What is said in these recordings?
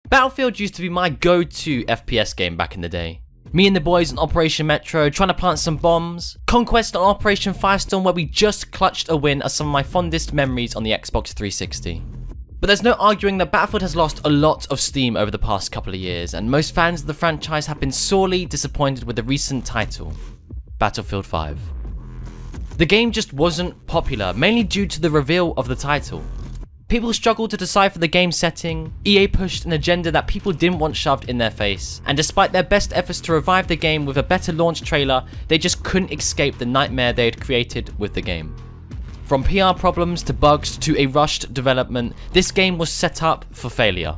Battlefield used to be my go-to FPS game back in the day. Me and the boys on Operation Metro trying to plant some bombs, Conquest on Operation Firestorm where we just clutched a win are some of my fondest memories on the Xbox 360. But there's no arguing that Battlefield has lost a lot of steam over the past couple of years, and most fans of the franchise have been sorely disappointed with the recent title, Battlefield 5. The game just wasn't popular, mainly due to the reveal of the title. People struggled to decipher the game setting, EA pushed an agenda that people didn't want shoved in their face, and despite their best efforts to revive the game with a better launch trailer, they just couldn't escape the nightmare they had created with the game. From PR problems to bugs to a rushed development, this game was set up for failure.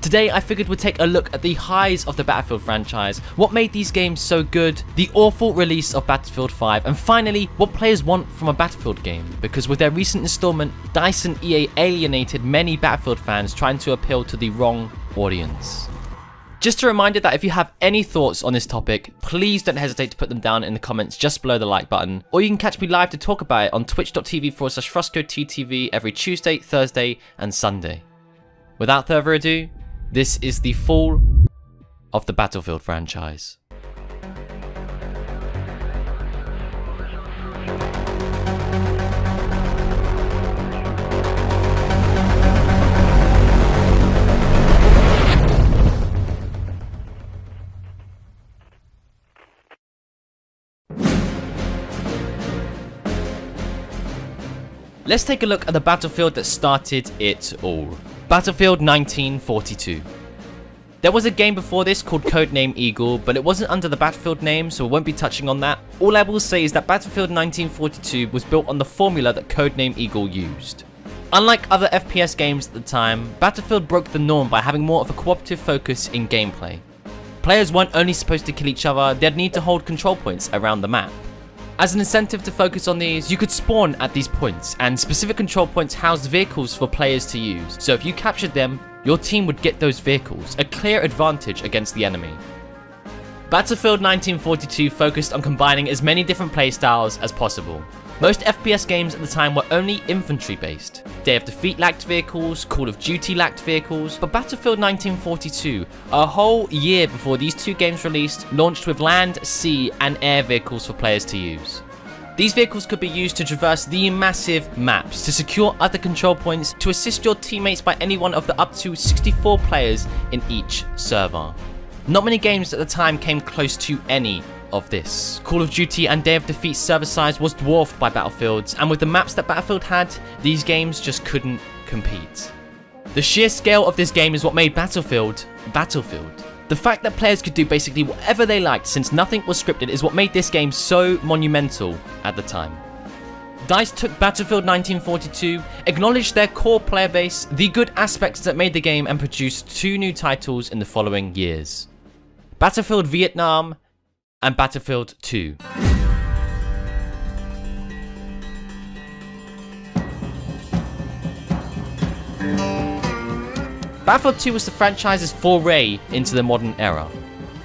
Today I figured we'd take a look at the highs of the Battlefield franchise, what made these games so good, the awful release of Battlefield 5, and finally what players want from a Battlefield game, because with their recent installment, DICE and EA alienated many Battlefield fans trying to appeal to the wrong audience. Just a reminder that if you have any thoughts on this topic, please don't hesitate to put them down in the comments just below the like button, or you can catch me live to talk about it on twitch.tv/FrostCodeTTV every Tuesday, Thursday and Sunday. Without further ado, this is the fall of the Battlefield franchise. Let's take a look at the Battlefield that started it all. Battlefield 1942. There was a game before this called Codename Eagle, but it wasn't under the Battlefield name, so I won't be touching on that. All I will say is that Battlefield 1942 was built on the formula that Codename Eagle used. Unlike other FPS games at the time, Battlefield broke the norm by having more of a cooperative focus in gameplay. Players weren't only supposed to kill each other, they'd need to hold control points around the map. As an incentive to focus on these, you could spawn at these points, and specific control points housed vehicles for players to use, so if you captured them, your team would get those vehicles, a clear advantage against the enemy. Battlefield 1942 focused on combining as many different playstyles as possible. Most FPS games at the time were only infantry based. Day of Defeat lacked vehicles, Call of Duty lacked vehicles, but Battlefield 1942, a whole year before these two games released, launched with land, sea and air vehicles for players to use. These vehicles could be used to traverse the massive maps, to secure other control points, to assist your teammates by any one of the up to 64 players in each server. Not many games at the time came close to any of this. Call of Duty and Day of Defeat server size was dwarfed by Battlefield's, and with the maps that Battlefield had, these games just couldn't compete. The sheer scale of this game is what made Battlefield, Battlefield. The fact that players could do basically whatever they liked since nothing was scripted is what made this game so monumental at the time. DICE took Battlefield 1942, acknowledged their core player base, the good aspects that made the game, and produced two new titles in the following years: Battlefield Vietnam and Battlefield 2. Battlefield 2 was the franchise's foray into the modern era.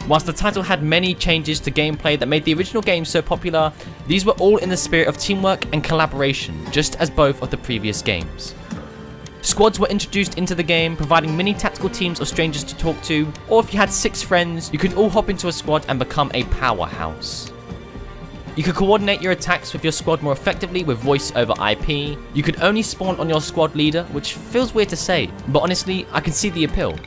Whilst the title had many changes to gameplay that made the original game so popular, these were all in the spirit of teamwork and collaboration, just as both of the previous games. Squads were introduced into the game, providing mini tactical teams of strangers to talk to, or if you had 6 friends, you could all hop into a squad and become a powerhouse. You could coordinate your attacks with your squad more effectively with voice over IP. You could only spawn on your squad leader, which feels weird to say, but honestly, I can see the appeal.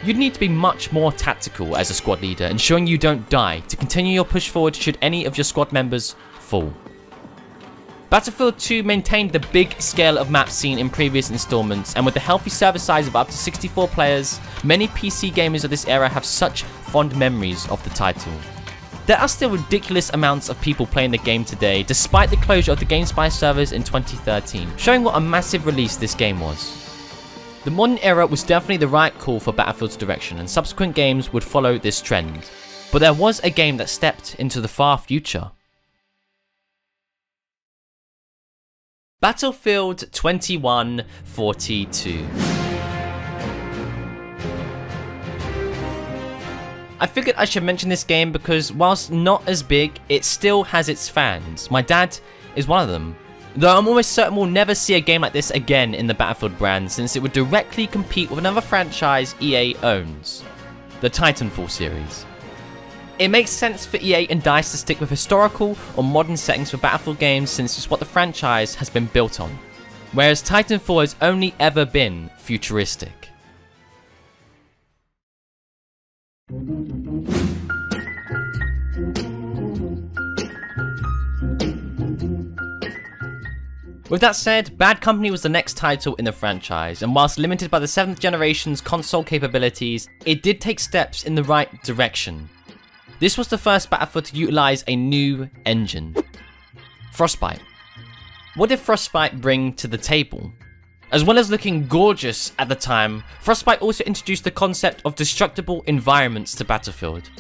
You'd need to be much more tactical as a squad leader, ensuring you don't die to continue your push forward should any of your squad members fall. Battlefield 2 maintained the big scale of maps seen in previous installments, and with a healthy server size of up to 64 players, many PC gamers of this era have such fond memories of the title. There are still ridiculous amounts of people playing the game today, despite the closure of the GameSpy servers in 2013, showing what a massive release this game was. The modern era was definitely the right call for Battlefield's direction, and subsequent games would follow this trend. But there was a game that stepped into the far future. Battlefield 2142. I figured I should mention this game because whilst not as big, it still has its fans. My dad is one of them. Though I'm almost certain we'll never see a game like this again in the Battlefield brand, since it would directly compete with another franchise EA owns, the Titanfall series. It makes sense for EA and DICE to stick with historical or modern settings for Battlefield games, since it's what the franchise has been built on, whereas Titanfall has only ever been futuristic. With that said, Bad Company was the next title in the franchise, and whilst limited by the 7th generation's console capabilities, it did take steps in the right direction. This was the first Battlefield to utilise a new engine, Frostbite. What did Frostbite bring to the table? As well as looking gorgeous at the time, Frostbite also introduced the concept of destructible environments to Battlefield.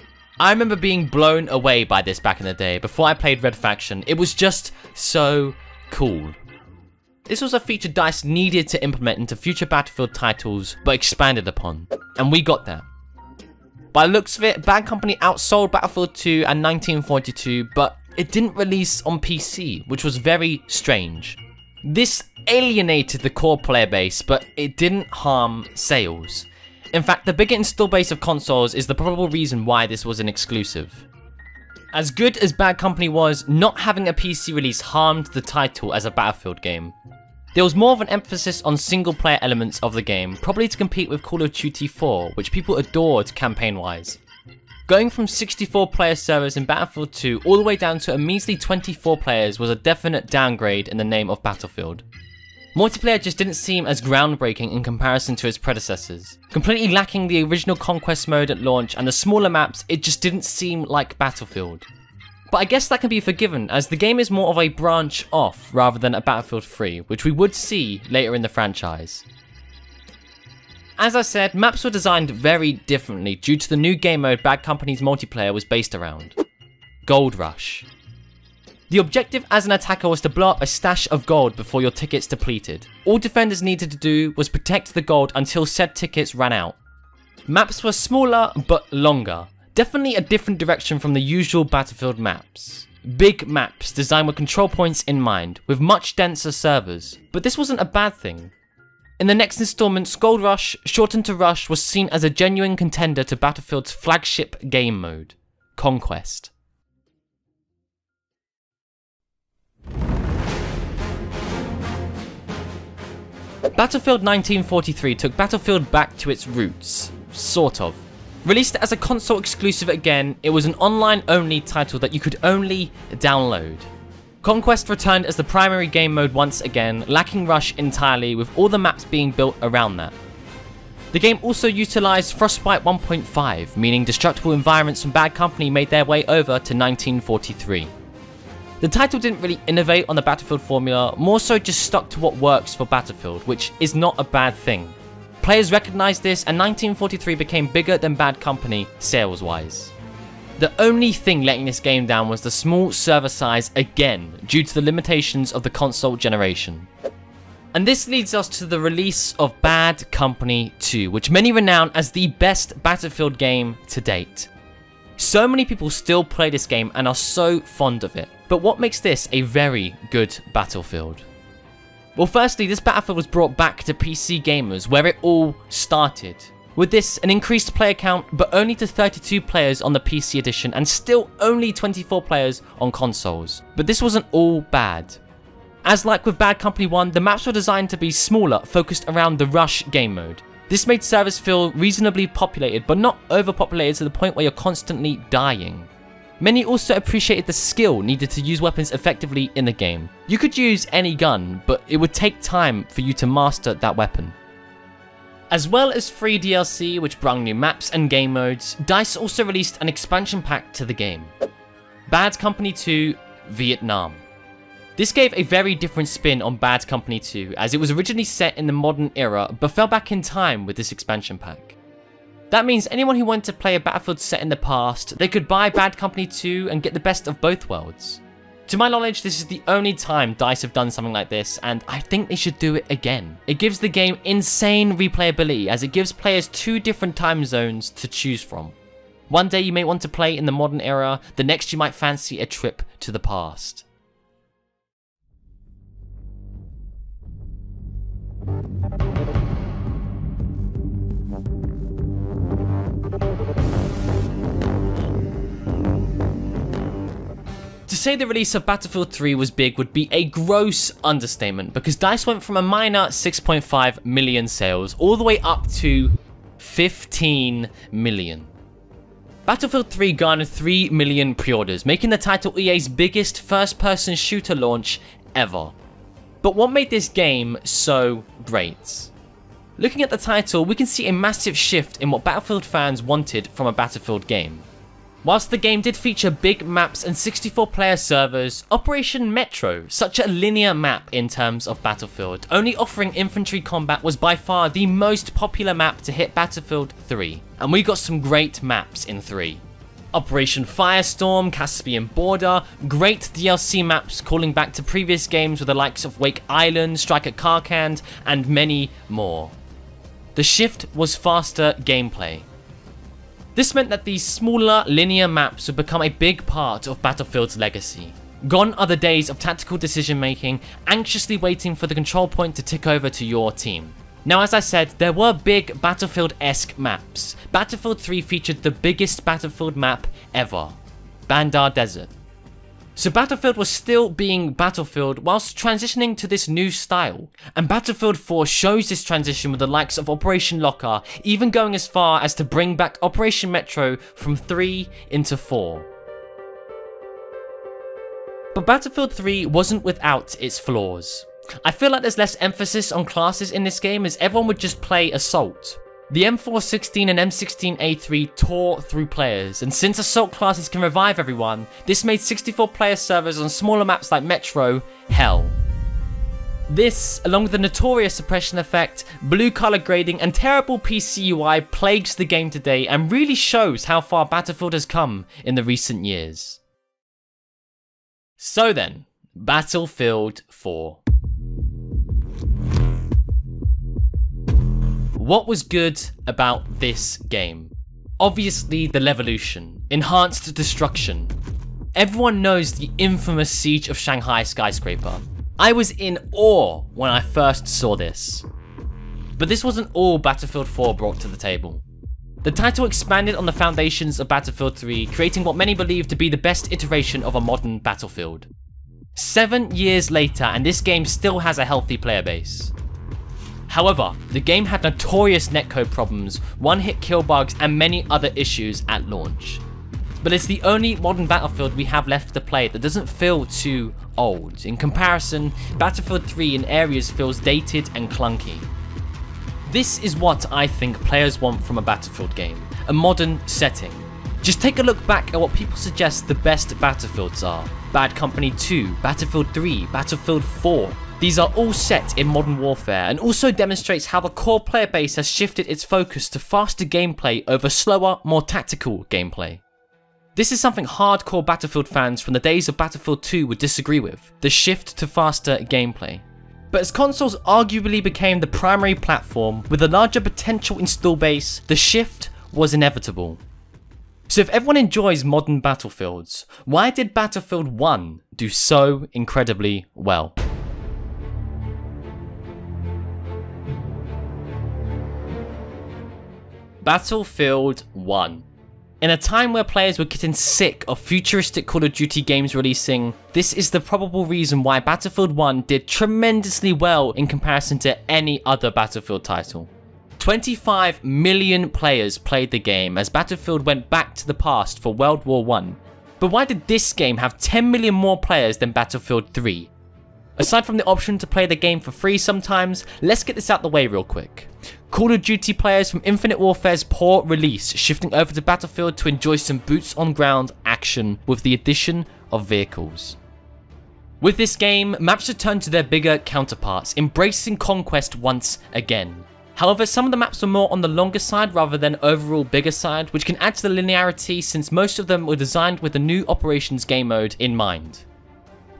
I remember being blown away by this back in the day, before I played Red Faction. It was just so cool. This was a feature DICE needed to implement into future Battlefield titles, but expanded upon, and we got that. By the looks of it, Bad Company outsold Battlefield 2 and 1942, but it didn't release on PC, which was very strange. This alienated the core player base, but it didn't harm sales. In fact, the bigger install base of consoles is the probable reason why this was an exclusive. As good as Bad Company was, not having a PC release harmed the title as a Battlefield game. There was more of an emphasis on single player elements of the game, probably to compete with Call of Duty 4, which people adored campaign wise. Going from 64 player servers in Battlefield 2 all the way down to a measly 24 players was a definite downgrade in the name of Battlefield. Multiplayer just didn't seem as groundbreaking in comparison to its predecessors. Completely lacking the original Conquest mode at launch and the smaller maps, it just didn't seem like Battlefield. But I guess that can be forgiven, as the game is more of a branch off rather than a Battlefield 3, which we would see later in the franchise. As I said, maps were designed very differently due to the new game mode Bad Company's multiplayer was based around, Gold Rush. The objective as an attacker was to blow up a stash of gold before your tickets depleted. All defenders needed to do was protect the gold until said tickets ran out. Maps were smaller but longer. Definitely a different direction from the usual Battlefield maps. Big maps designed with control points in mind, with much denser servers. But this wasn't a bad thing. In the next installment, Gold Rush, shortened to Rush, was seen as a genuine contender to Battlefield's flagship game mode, Conquest. Battlefield 1943 took Battlefield back to its roots, sort of. Released as a console exclusive again, it was an online-only title that you could only download. Conquest returned as the primary game mode once again, lacking Rush entirely, with all the maps being built around that. The game also utilised Frostbite 1.5, meaning destructible environments from Bad Company made their way over to 1943. The title didn't really innovate on the Battlefield formula, more so just stuck to what works for Battlefield, which is not a bad thing. Players recognised this, and 1943 became bigger than Bad Company sales-wise. The only thing letting this game down was the small server size again, due to the limitations of the console generation. And this leads us to the release of Bad Company 2, which many renown as the best Battlefield game to date. So many people still play this game and are so fond of it. But what makes this a very good Battlefield? Well, firstly, this Battlefield was brought back to PC gamers, where it all started. With this, an increased player count, but only to 32 players on the PC edition, and still only 24 players on consoles. But this wasn't all bad. As like with Bad Company 1, the maps were designed to be smaller, focused around the Rush game mode. This made servers feel reasonably populated, but not overpopulated to the point where you're constantly dying. Many also appreciated the skill needed to use weapons effectively in the game. You could use any gun, but it would take time for you to master that weapon. As well as free DLC, which brought new maps and game modes, DICE also released an expansion pack to the game, Bad Company 2 Vietnam. This gave a very different spin on Bad Company 2, as it was originally set in the modern era, but fell back in time with this expansion pack. That means anyone who wanted to play a Battlefield set in the past, they could buy Bad Company 2 and get the best of both worlds. To my knowledge, this is the only time DICE have done something like this, and I think they should do it again. It gives the game insane replayability, as it gives players 2 different time zones to choose from. One day you may want to play in the modern era, the next you might fancy a trip to the past. say the release of Battlefield 3 was big would be a gross understatement, because DICE went from a minor 6.5 million sales all the way up to 15 million. Battlefield 3 garnered 3 million pre-orders, making the title EA's biggest first-person shooter launch ever. But what made this game so great? Looking at the title, we can see a massive shift in what Battlefield fans wanted from a Battlefield game. Whilst the game did feature big maps and 64-player servers, Operation Metro, such a linear map in terms of Battlefield, only offering infantry combat, was by far the most popular map to hit Battlefield 3, and we got some great maps in 3. Operation Firestorm, Caspian Border, great DLC maps calling back to previous games with the likes of Wake Island, Strike at Karkand, and many more. The shift was faster gameplay. This meant that these smaller, linear maps would become a big part of Battlefield's legacy. Gone are the days of tactical decision making, anxiously waiting for the control point to tick over to your team. Now, as I said, there were big Battlefield-esque maps. Battlefield 3 featured the biggest Battlefield map ever, Bandar Desert. So Battlefield was still being Battlefield whilst transitioning to this new style, and Battlefield 4 shows this transition with the likes of Operation Locker, even going as far as to bring back Operation Metro from 3 into 4. But Battlefield 3 wasn't without its flaws. I feel like there's less emphasis on classes in this game, as everyone would just play Assault. The M416 and M16A3 tore through players, and since Assault classes can revive everyone, this made 64-player servers on smaller maps like Metro hell. This, along with the notorious suppression effect, blue color grading, and terrible PC UI, plagues the game today and really shows how far Battlefield has come in the recent years. So then, Battlefield 4. What was good about this game? Obviously the Levolution, enhanced destruction. Everyone knows the infamous Siege of Shanghai skyscraper. I was in awe when I first saw this. But this wasn't all Battlefield 4 brought to the table. The title expanded on the foundations of Battlefield 3, creating what many believe to be the best iteration of a modern Battlefield. 7 years later, and this game still has a healthy player base. However, the game had notorious netcode problems, one-hit kill bugs, and many other issues at launch. But it's the only modern Battlefield we have left to play that doesn't feel too old. In comparison, Battlefield 3 in areas feels dated and clunky. This is what I think players want from a Battlefield game, a modern setting. Just take a look back at what people suggest the best Battlefields are. Bad Company 2, Battlefield 3, Battlefield 4. These are all set in Modern Warfare, and also demonstrates how the core player base has shifted its focus to faster gameplay over slower, more tactical gameplay. This is something hardcore Battlefield fans from the days of Battlefield 2 would disagree with, the shift to faster gameplay. But as consoles arguably became the primary platform with a larger potential install base, the shift was inevitable. So if everyone enjoys modern Battlefields, why did Battlefield 1 do so incredibly well? Battlefield 1. In a time where players were getting sick of futuristic Call of Duty games releasing, this is the probable reason why Battlefield 1 did tremendously well in comparison to any other Battlefield title. 25 million players played the game as Battlefield went back to the past for World War I. But why did this game have 10 million more players than Battlefield 3? Aside from the option to play the game for free sometimes, let's get this out the way real quick. Call of Duty players from Infinite Warfare's poor release shifting over to Battlefield to enjoy some boots on ground action with the addition of vehicles. With this game, maps returned to their bigger counterparts, embracing conquest once again. However, some of the maps were more on the longer side rather than overall bigger side, which can add to the linearity since most of them were designed with the new Operations game mode in mind.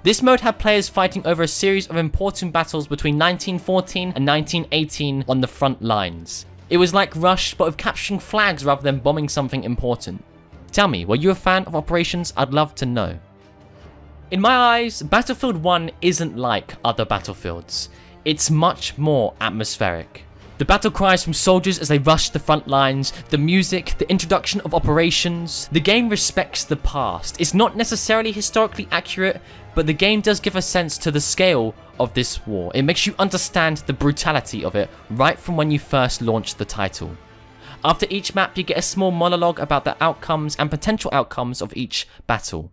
This mode had players fighting over a series of important battles between 1914 and 1918 on the front lines. It was like Rush, but with capturing flags rather than bombing something important. Tell me, were you a fan of Operations? I'd love to know. In my eyes, Battlefield 1 isn't like other Battlefields. It's much more atmospheric. The battle cries from soldiers as they rush the front lines, the music, the introduction of operations. The game respects the past. It's not necessarily historically accurate, but the game does give a sense to the scale of this war. It makes you understand the brutality of it right from when you first launched the title. After each map, you get a small monologue about the outcomes and potential outcomes of each battle.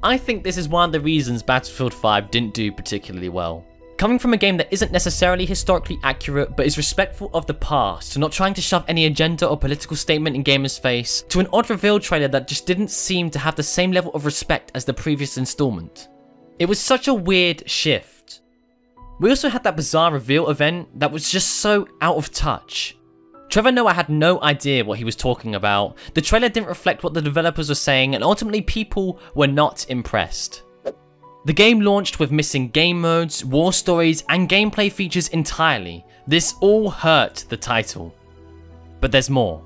I think this is one of the reasons Battlefield 5 didn't do particularly well. Coming from a game that isn't necessarily historically accurate but is respectful of the past, not trying to shove any agenda or political statement in gamers' face, to an odd reveal trailer that just didn't seem to have the same level of respect as the previous installment. It was such a weird shift. We also had that bizarre reveal event that was just so out of touch. Trevor Noah had no idea what he was talking about, the trailer didn't reflect what the developers were saying, and ultimately people were not impressed. The game launched with missing game modes, war stories, and gameplay features entirely. This all hurt the title. But there's more.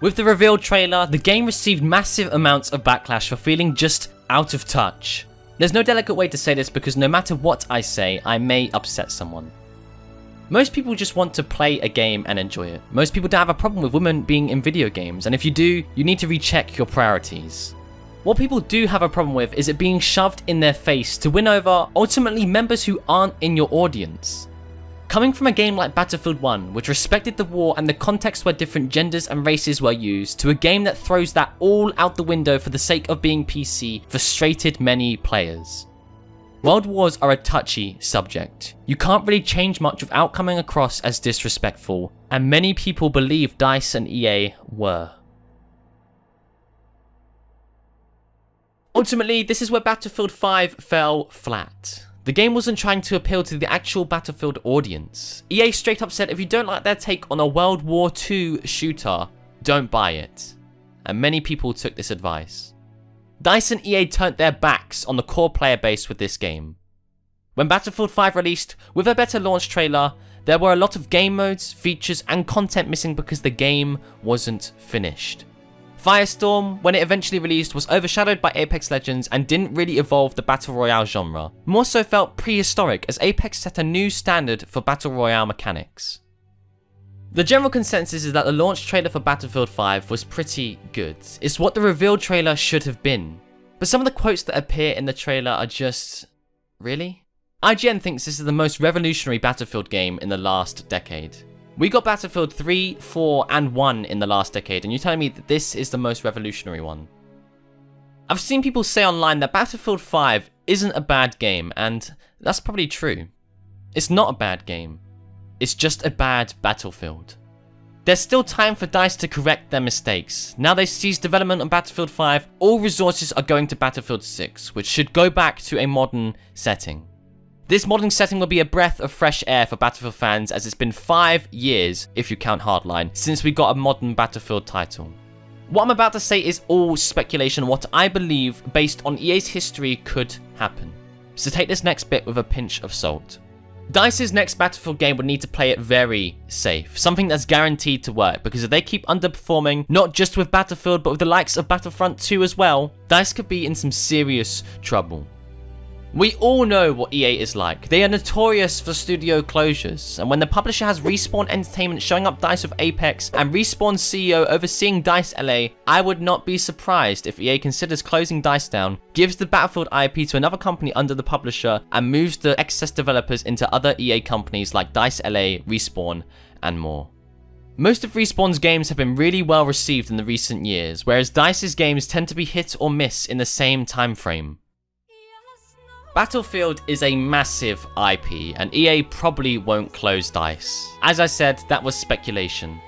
With the reveal trailer, the game received massive amounts of backlash for feeling just out of touch. There's no delicate way to say this because no matter what I say, I may upset someone. Most people just want to play a game and enjoy it. Most people don't have a problem with women being in video games, and if you do, you need to recheck your priorities. What people do have a problem with is it being shoved in their face to win over, ultimately, members who aren't in your audience. Coming from a game like Battlefield 1, which respected the war and the context where different genders and races were used, to a game that throws that all out the window for the sake of being PC, frustrated many players. World wars are a touchy subject. You can't really change much without coming across as disrespectful, and many people believe DICE and EA were. Ultimately, this is where Battlefield 5 fell flat. The game wasn't trying to appeal to the actual Battlefield audience. EA straight up said if you don't like their take on a World War II shooter, don't buy it. And many people took this advice. DICE and EA turned their backs on the core player base with this game. When Battlefield 5 released, with a better launch trailer, there were a lot of game modes, features, and content missing because the game wasn't finished. Firestorm, when it eventually released, was overshadowed by Apex Legends and didn't really evolve the Battle Royale genre. More so felt prehistoric as Apex set a new standard for Battle Royale mechanics. The general consensus is that the launch trailer for Battlefield 5 was pretty good. It's what the reveal trailer should have been. But some of the quotes that appear in the trailer are just... really? IGN thinks this is the most revolutionary Battlefield game in the last decade. We got Battlefield 3, 4, and 1 in the last decade, and you're telling me that this is the most revolutionary one. I've seen people say online that Battlefield 5 isn't a bad game, and that's probably true. It's not a bad game. It's just a bad Battlefield. There's still time for DICE to correct their mistakes. Now they've ceased development on Battlefield 5, all resources are going to Battlefield 6, which should go back to a modern setting. This modern setting will be a breath of fresh air for Battlefield fans, as it's been 5 years, if you count Hardline, since we got a modern Battlefield title. What I'm about to say is all speculation, what I believe based on EA's history could happen. So take this next bit with a pinch of salt. DICE's next Battlefield game would need to play it very safe, something that's guaranteed to work, because if they keep underperforming, not just with Battlefield but with the likes of Battlefront 2 as well, DICE could be in some serious trouble. We all know what EA is like. They are notorious for studio closures, and when the publisher has Respawn Entertainment showing up DICE with Apex and Respawn's CEO overseeing DICE LA, I would not be surprised if EA considers closing DICE down, gives the Battlefield IP to another company under the publisher, and moves the excess developers into other EA companies like DICE LA, Respawn, and more. Most of Respawn's games have been really well received in the recent years, whereas DICE's games tend to be hit or miss in the same time frame. Battlefield is a massive IP, and EA probably won't close DICE. As I said, that was speculation.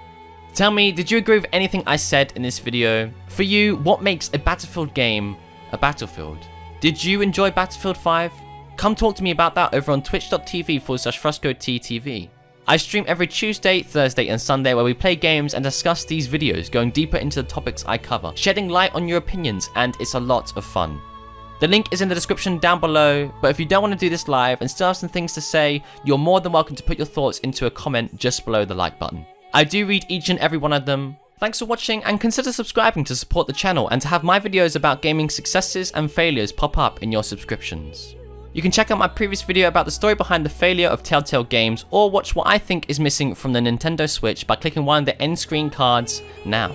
Tell me, did you agree with anything I said in this video? For you, what makes a Battlefield game a Battlefield? Did you enjoy Battlefield 5? Come talk to me about that over on twitch.tv/FrostCodeTTV. I stream every Tuesday, Thursday, and Sunday where we play games and discuss these videos, going deeper into the topics I cover, shedding light on your opinions, and it's a lot of fun. The link is in the description down below, but if you don't want to do this live and still have some things to say, you're more than welcome to put your thoughts into a comment just below the like button. I do read each and every one of them. Thanks for watching, and consider subscribing to support the channel and to have my videos about gaming successes and failures pop up in your subscriptions. You can check out my previous video about the story behind the failure of Telltale Games, or watch what I think is missing from the Nintendo Switch by clicking one of the end screen cards now.